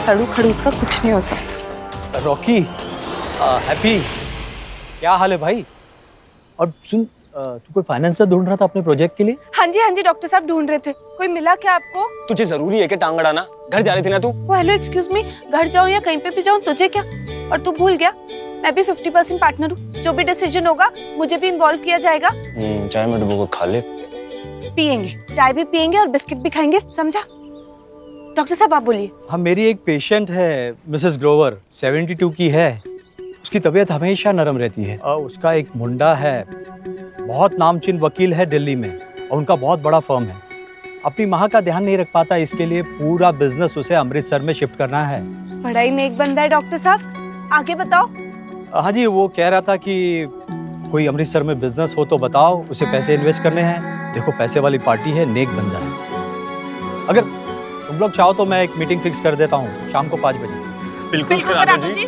सड़ू खड़ूस का कुछ नहीं हो सकता। रॉकी, हैप्पी, क्या हाल है भाई? और सुन, तू कोई फाइनेंसर ढूंढ रहा था अपने प्रोजेक्ट के लिए? हाँ जी डॉक्टर साहब ढूंढ रहे थे। कोई मिला क्या आपको? तुझे जरूरी है कि टांग अड़ाना? घर जा रही थी ना तू? वो हेलो एक्सक्यूज मी, घर जाऊँ या कहीं पे भी जाऊँ तुझे क्या? और तू भूल गया मैं भी 50% पार्टनर हूँ। जो भी डिसीजन होगा मुझे भी इन्वॉल्व किया जाएगा। चाय में डुबो को खा ले। पियेंगे, चाय भी पियेंगे और बिस्किट भी खाएंगे, समझा? डॉक्टर साहब आप बोलिए। हाँ, मेरी एक पेशेंट है मिसेस ग्रोवर, 72 की है। उसकी तबीयत हमेशा नरम रहती है और उसका एक मुंडा है, बहुत नामचीन वकील है दिल्ली में और उनका बहुत बड़ा फर्म है। अपनी माँ का ध्यान नहीं रख पाता, इसके लिए पूरा बिजनेस उसे अमृतसर में शिफ्ट करना है। बड़ा ही नेक बंदा है डॉक्टर साहब, आगे बताओ। हाँ जी, वो कह रहा था कि कोई अमृतसर में बिजनेस हो तो बताओ, उसे पैसे इन्वेस्ट करने हैं। देखो पैसे वाली पार्टी है, नेक बंदा है। अगर तुम लोग चाहो तो मैं एक मीटिंग फिक्स कर देता हूँ शाम को 5 बजे। बिल्कुल करा दो जी।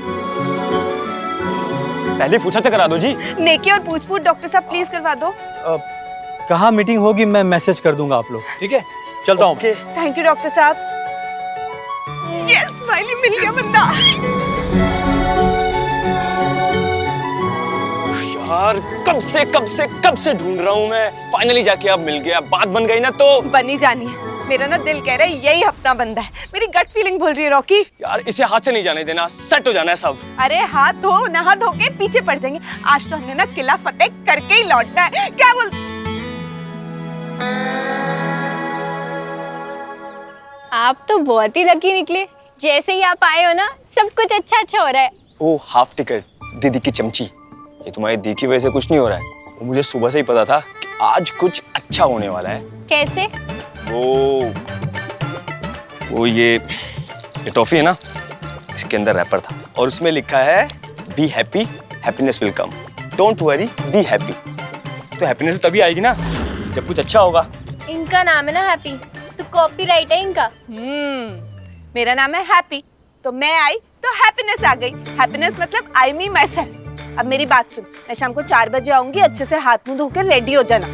पहले पूछा तो करा दो जी। नेकी और पूछ डॉक्टर साहब प्लीज करवा दो। कहाँ मीटिंग होगी मैं मैसेज कर दूंगा आप लोग, ठीक है? चलता हूँ। थैंक यू डॉक्टर साहब। यस, स्माइली मिल गया बंदा। यार कब से ढूंढ रहा हूँ मैं, फाइनली जाके अब मिल गया। बात बन गई ना तो बनी जानी है। मेरा ना दिल कह रहा है यही अपना बंदा है, मेरी गट फीलिंग बोल रही है रॉकी। यार इसे हाथ से नहीं जाने देना, सेट हो जाना है सब। अरे हाथ धो, नहा धो के पीछे पड़ जाएंगे। आज तो हमने ना किला फतेह करके ही लौटना है। क्या बोल? आप तो बहुत ही लकी निकले। जैसे ही आप आए हो ना, सब कुछ अच्छा हो रहा है। ओ हाफ टिकट दीदी की चमची, ये तुम्हारी दी की वजह से कुछ नहीं हो रहा है। वो मुझे सुबह से ही पता था कि आज कुछ अच्छा होने वाला है। कैसे? वो ये टॉफी है ना, इसके अंदर रैपर था और उसमें लिखा है be happy, happiness will come, don't worry, be happy. तो हैप्पीनेस तभी आएगी ना जब कुछ अच्छा होगा। इनका नाम है ना हैप्पी, तो कॉपीराइट है इनका। मेरा नाम है हैप्पी, तो मैं आई तो हैप्पीनेस आ गई। हैप्पीनेस मतलब आई मी माई सेल्फ। अब मेरी बात सुन, मैं शाम को 4 बजे आऊंगी, अच्छे से हाथ मुंह धोकर रेडी हो जाना।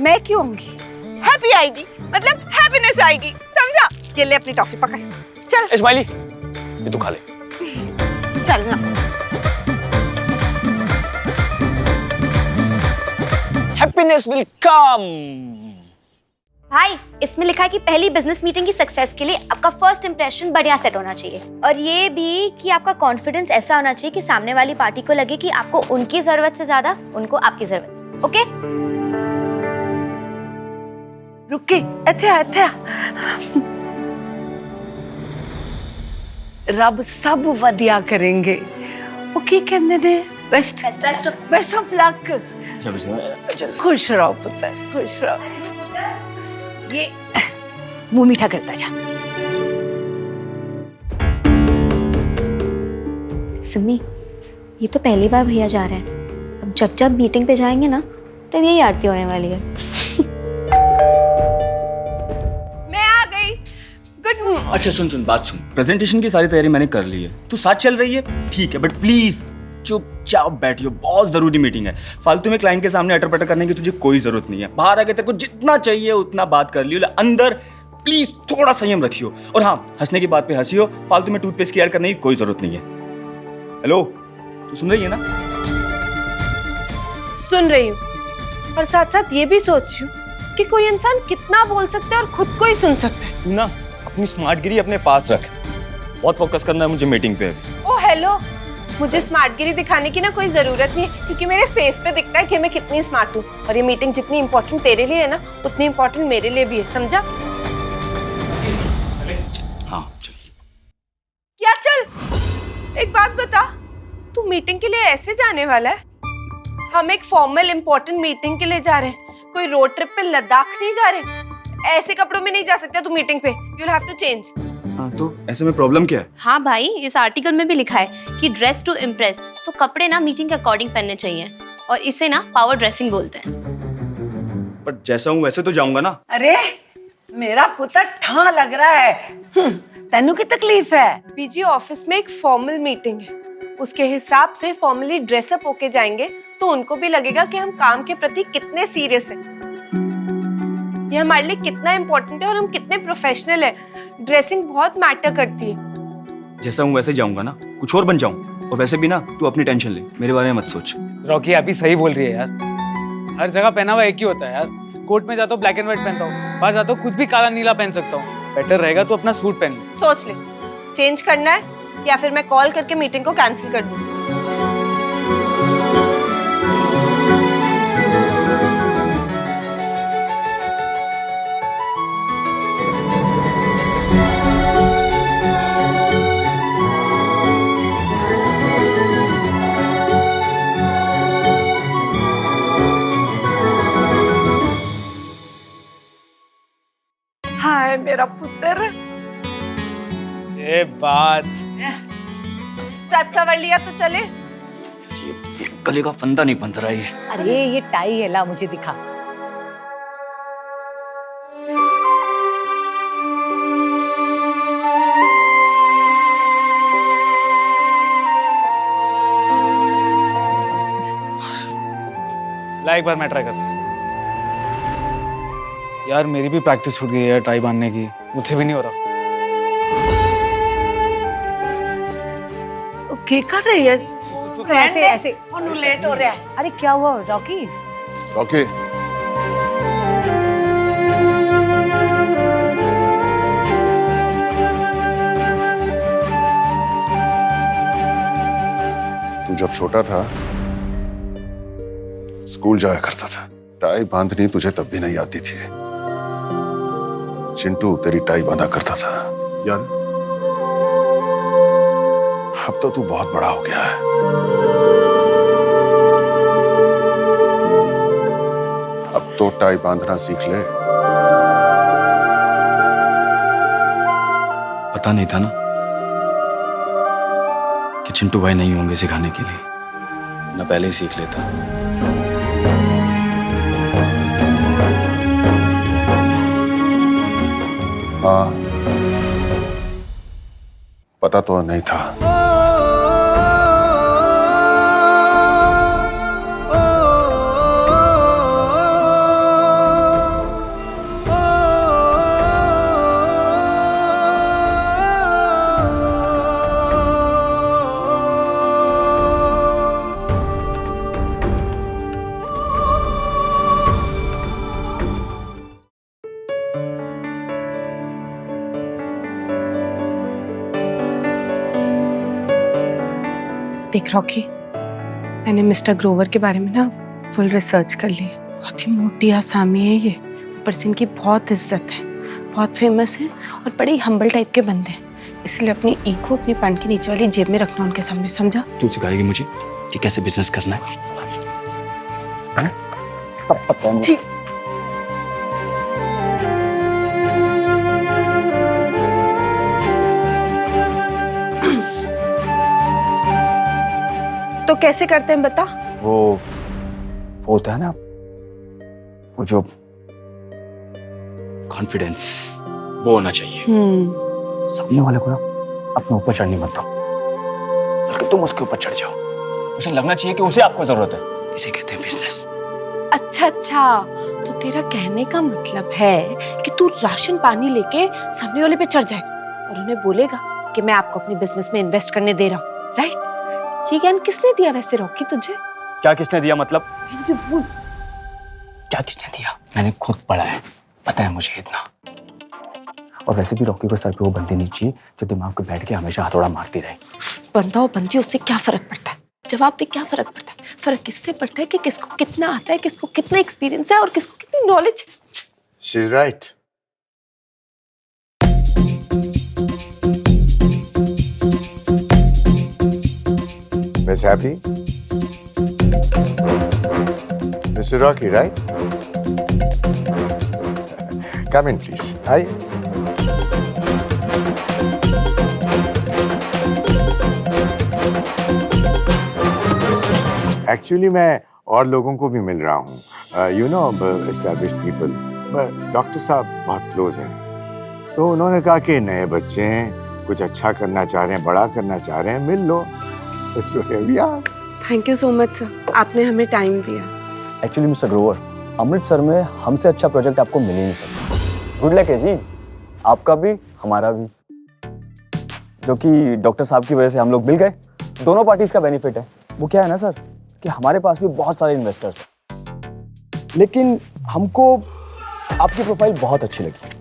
मैं क्यों आऊंगी? हैप्पी आएगी मतलब हैप्पीनेस आएगी, समझा? ये ले अपनी टॉफी पकड़, चल। इस्माइली ये तू खा ले। चल ना। Happiness will come. भाई, इसमें लिखा है कि पहली बिजनेस मीटिंग की सक्सेस के लिए आपका फर्स्ट इंप्रेशन बढ़िया सेट होना चाहिए और ये भी कि आपका कॉन्फिडेंस ऐसा होना चाहिए कि सामने वाली पार्टी को लगे कि आपको उनकी जरूरत से ज्यादा उनको आपकी जरूरत। ओके? रुके, इत्थे रब सब वधिया करेंगे। ओके कहंदे ने, बेस्ट ऑफ लक। खुश रहो पुत्र, खुश रहो। ये मुंह मीठा करता जा। सुमी, ये तो पहली बार भैया जा रहे हैं। अब जब मीटिंग पे जाएंगे ना, तब यही आरती होने वाली है। मैं आ गई। गुड। अच्छा सुन बात सुन। प्रेजेंटेशन की सारी तैयारी मैंने कर ली है, तू साथ चल रही है ठीक है, बट प्लीज चुपचाप बैठियो, बहुत जरूरी मीटिंग है। फालतू में क्लाइंट के सामने अटर पटर करने की तुझे कोई जरूरत नहीं है। बाहर आके तेरे को जितना चाहिए उतना बात कर लियो, अंदर प्लीज थोड़ा संयम रखियो। और हाँ, हंसने की बात पे हंसियो, फालतू में टूथपेस्ट की ऐड करने की कोई जरूरत नहीं है। हेलो, तू सुन रही है ना? सुन रही हूँ और साथ साथ ये भी सोच रही हूँ कि कोई इंसान कितना बोल सकता है और खुद को ही सुन सकता है। तू ना अपनी स्मार्टगिरी अपने पास रख, बहुत फोकस करना है मुझे मीटिंग पे। ओ हेलो, मुझे स्मार्टगिरी दिखाने की ना कोई जरूरत नहीं है, क्योंकि मेरे फेस पे दिखता है कि मैं कितनी स्मार्ट हूँ। और ये मीटिंग जितनी इम्पोर्टेंट तेरे लिए है ना, उतनी इम्पोर्टेंट मेरे लिए भी है, समझा? हाँ चल। क्या चल? एक बात बता, तू मीटिंग के लिए ऐसे जाने वाला है? हम एक फॉर्मल इम्पोर्टेंट मीटिंग के लिए जा रहे हैं, कोई रोड ट्रिप पे लद्दाख नहीं जा रहे। ऐसे कपड़ों में नहीं जा सकता तू मीटिंग पे, you will have to change. हाँ तो ऐसे में प्रॉब्लम क्या है? हाँ भाई, इस आर्टिकल में भी लिखा है कि ड्रेस टू इम्प्रेस, तो कपड़े ना मीटिंग के अकॉर्डिंग पहनने चाहिए और इसे ना पावर ड्रेसिंग बोलते हैं। पर जैसा हूँ वैसे तो जाऊंगा ना। अरे मेरा पुत्र ठा लग रहा है। तेनू की तकलीफ है? बीजी ऑफिस में एक फॉर्मल मीटिंग है, उसके हिसाब से फॉर्मली ड्रेसअप होके जाएंगे तो उनको भी लगेगा कि हम काम के प्रति कितने सीरियस हैं, ये हमारे लिए कितना इम्पोर्टेंट है और हम कितने प्रोफेशनल हैं। ड्रेसिंग बहुत मैटर करती है। जैसा हूँ वैसे जाऊंगा ना, कुछ और बन जाऊँ। और वैसे भी ना तू अपनी टेंशन ले, मेरे बारे में मत सोच। रॉकी आप ही सही बोल रही है यार, हर जगह पहनावा एक ही होता है यार। कोर्ट में जाता हूँ ब्लैक एंड व्हाइट पहनता हूँ, बाहर जाता हूँ कुछ भी काला नीला पहन सकता हूँ। बेटर रहेगा तो अपना सूट पहन ले। सोच ले, चेंज करना है या फिर मैं कॉल करके मीटिंग को कैंसिल कर दूँ। हाय मेरा पुत्र, ये बात सच सवर लिया तो चले। ये गले का फंदा नहीं बंध रहा है ये। अरे ये टाई है, ला मुझे दिखा। ला एक बार मैं ट्राई करता हूँ। यार मेरी भी प्रैक्टिस छूट गई है टाई बांधने की, मुझसे भी नहीं हो रहा। क्या कर रही है? ऐसे ऐसे लेट हो रहा है। अरे क्या हुआ रॉकी? रॉकी, तू जब छोटा था स्कूल जाया करता था, टाई बांधनी तुझे तब भी नहीं आती थी। चिंटू तेरी टाई बांधा करता था, याद है? अब तो तू बहुत बड़ा हो गया है। अब तो टाई बांधना सीख ले। पता नहीं था ना कि चिंटू भाई नहीं होंगे सिखाने के लिए, मैं पहले ही सीख लेता। हाँ, पता तो नहीं था। देख रॉकी, मैंने मिस्टर ग्रोवर के बारे में ना फुल रिसर्च कर ली। बहुत ही मोटी आसामी है ये, ऊपर से इनकी बहुत इज्जत है, बहुत फेमस है और बड़े हम्बल टाइप के बंदे हैं। इसलिए अपनी ईगो अपनी पैंट के नीचे वाली जेब में रखना उनके सामने, समझा? तू सिखाएगी मुझे कि कैसे बिजनेस करना है? सब पता है मुझे। तो कैसे करते हैं बता? वो होता है ना, वो जो कॉन्फिडेंस, वो होना चाहिए। सामने वाले को ना अपने ऊपर चढ़ने मत दो, बल्कि तुम उसके ऊपर चढ़ जाओ। उसे लगना चाहिए कि उसे आपको जरूरत है। इसे कहते हैं बिजनेस। अच्छा अच्छा, तो तेरा कहने का मतलब है कि तू राशन पानी लेके सामने वाले पे चढ़ जाएगा और उन्हें बोलेगा कि मैं आपको अपने बिजनेस में इन्वेस्ट करने दे रहा हूँ, राइट? ये ज्ञान किसने दिया वैसे रॉकी तुझे? क्या किसने दिया मतलब? जी बोल। क्या किसने दिया? मैंने खुद पढ़ा है, पता है मुझे इतना। और वैसे भी रॉकी को सर पे वो बंदी नहीं चाहिए जो दिमाग पे बैठ के हमेशा हथौड़ा मारती रहे। बंदा और बंदी, उससे क्या फर्क पड़ता है? जवाब दे, क्या फर्क पड़ता है? फर्क किससे पड़ता है कि किसको कितना आता है, किसको कितना एक्सपीरियंस है और किसको कितनी नॉलेज है। She's right. Miss Happy? Mr. Rocky, right? Come in, please. Hi. Actually, मैं और लोगों को भी मिल रहा हूँ. You know, established people. But doctor साहब बहुत क्लोज हैं. तो उन्होंने कहा कि नए बच्चे हैं, कुछ अच्छा करना चाह रहे हैं, बड़ा करना चाह रहे हैं, मिल लो. So here we are. Thank you so much sir, आपने हमें टाइम दिया। एक्चुअली मिस्टर ग्रोवर, अमृतसर में हमसे अच्छा प्रोजेक्ट आपको मिल ही नहीं सकता। गुड लक है जी, आपका भी हमारा भी। जो कि डॉक्टर साहब की वजह से हम लोग मिल गए। दोनों पार्टीज का बेनिफिट है। वो क्या है ना सर कि हमारे पास भी बहुत सारे इन्वेस्टर्स हैं, लेकिन हमको आपकी प्रोफाइल बहुत अच्छी लगी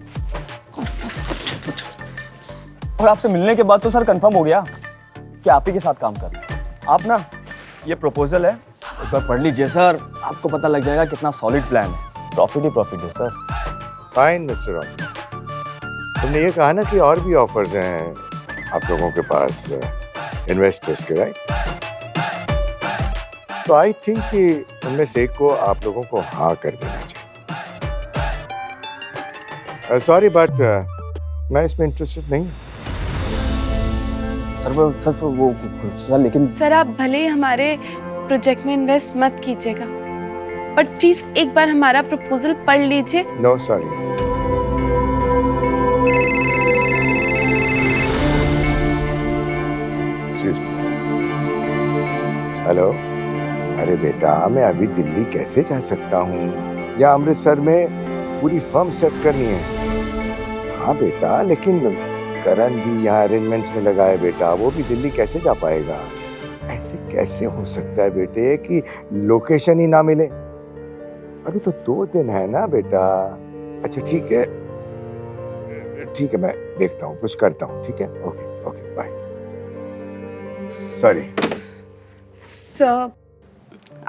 और आपसे मिलने के बाद तो सर कंफर्म हो गया कि आप ही के साथ काम कर। आप ना ये प्रपोजल है, एक बार पढ़ लीजिए सर, आपको पता लग जाएगा कितना सॉलिड प्लान है। प्रॉफिट ही प्रॉफिट है सर। फाइन मिस्टर रॉक, तुमने ये कहा ना कि और भी ऑफर्स हैं आप लोगों के पास इन्वेस्टर्स के, राइट? तो आई थिंक कि उनमें से एक को आप लोगों को हाँ कर देना चाहिए। सॉरी बट मैं इसमें इंटरेस्टेड नहीं हूँ। सर लेकिन सर आप भले ही हमारे प्रोजेक्ट में इन्वेस्ट मत कीजिएगा, बट प्लीज एक बार हमारा प्रपोजल पढ़ लीजिए। No sorry. हेलो, अरे बेटा मैं अभी दिल्ली कैसे जा सकता हूँ, या अमृतसर में पूरी फर्म सेट करनी है। हाँ बेटा, लेकिन करण भी यहाँ अरेंजमेंट्स में लगा है बेटा, वो भी दिल्ली कैसे जा पाएगा? ऐसे कैसे हो सकता है बेटे कि लोकेशन ही ना मिले? अभी तो 2 दिन है ना बेटा। अच्छा ठीक है मैं देखता हूँ, कुछ करता हूँ, ठीक है? Okay okay bye. Sorry sir,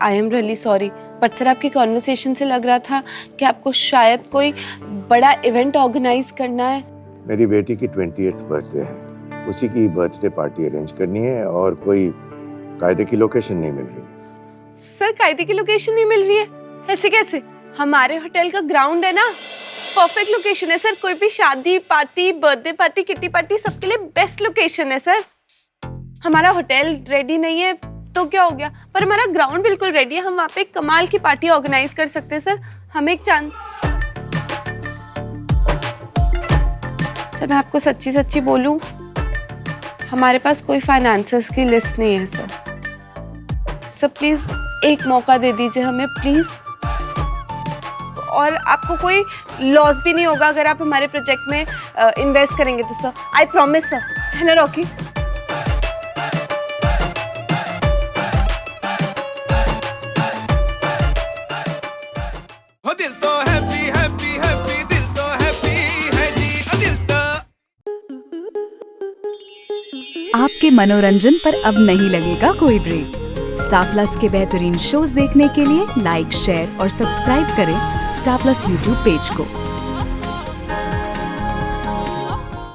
I am really sorry, but sir आपकी कॉन्वर्सेशन से लग रहा था कि आपको शायद कोई बड़ा इवेंट ऑर्गेनाइज करना है। मेरी बेटी की 28th बर्थडे है, उसी की बर्थडे पार्टी अरेंज करनी है और कोई कायदे की लोकेशन नहीं मिल रही है। सर कायदे की लोकेशन नहीं मिल रही है? ऐसे कैसे? हमारे होटल का ग्राउंड है ना, परफेक्ट लोकेशन है सर। कोई भी शादी party, birthday party, kitty party, सबके लिए बेस्ट लोकेशन है सर। हमारा होटल रेडी नहीं है तो क्या हो गया, पर हमारा ग्राउंड बिल्कुल रेडी है। हम वहाँ पे एक कमाल की पार्टी ऑर्गेनाइज कर सकते हैं सर, हमें एक चांस। सर मैं आपको सच्ची सच्ची बोलूं, हमारे पास कोई फाइनेंसर्स की लिस्ट नहीं है सर। सर प्लीज एक मौका दे दीजिए हमें प्लीज। और आपको कोई लॉस भी नहीं होगा अगर आप हमारे प्रोजेक्ट में इन्वेस्ट करेंगे तो सर, आई प्रॉमिस सर, है ना रॉकी? दिल तो हैप्पी हैप्पी हैप्पी, दिल तो हैप्पी है जी, दिल तो। आपके मनोरंजन पर अब नहीं लगेगा कोई ब्रेक। स्टार प्लस के बेहतरीन शोज देखने के लिए लाइक, शेयर और सब्सक्राइब करें स्टार प्लस यूट्यूब पेज को।